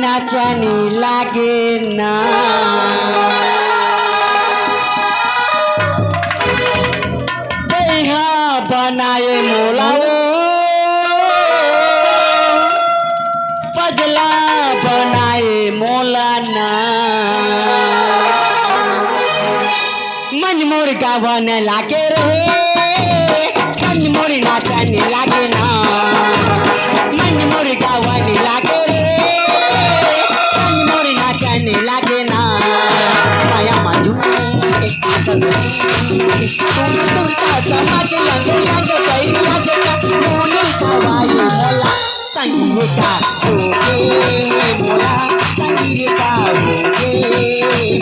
नाचनी लागे ना बैहा बनाए मोलाओ पगला बनाए मोलाना मन मोर गावन लागे रहे मन मोर नाचनी लागे ना मन मोर गावन लागे रे मन मोर नाचनी लागे ना माया माजू समाज लगे लगे गई लगे मोने कवाई मोला संगीत का होगे मोला संगीत का होगे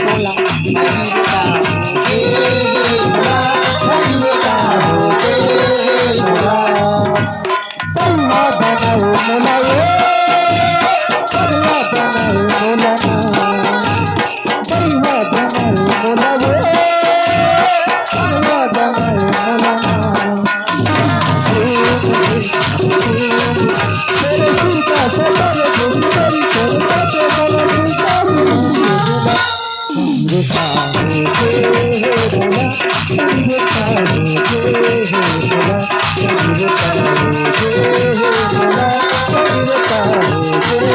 मोला संगीत का होगे मोला संगीत का होगे मोला पल्ला बनाओ मोला ये पल्ला बनाओ मोला पल्ला बनाओ मोला ये पल्ला बनाओ मोला तेरे सिर का सफर घूमकर चलता चला संगीता होगे मोला संगीता होगे मोला संगीता होगे मोला संगीता होगे मोला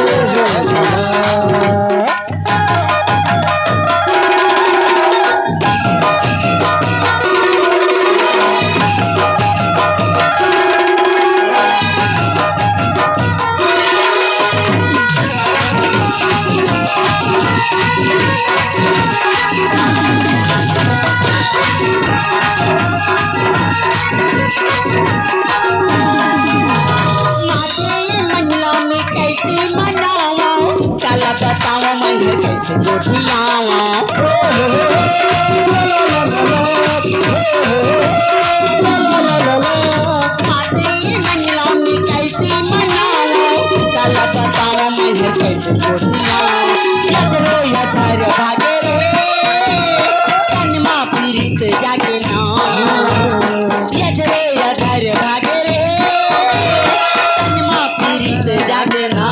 बताओ मैं कैसे गोठियावा मंगला में कैसे मनाओ कल बताओ मैं कैसे गोठियावा यदरो यथर भागे रे कनमा पीड़ित जागे ना यदरो यथर भागे रे कनमा पीड़ित जागे ना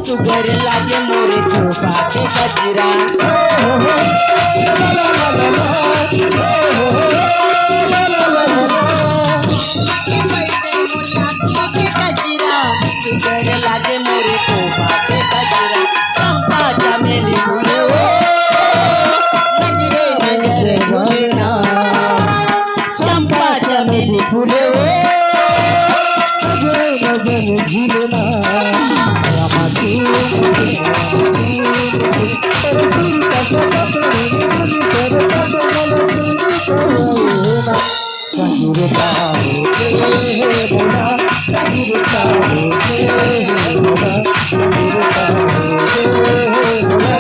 सुगर लागे मोरे धोपा के गजरा सुगर लागे मोरे धोपा के गजरा चंपा चमेली फूले ओ नजरे नजर झोले ना चंपा चमेली फूले ओ नजरे नजर झूले ना संगीता होगे मोला संगीता होगे मोला संगीता होगे मोला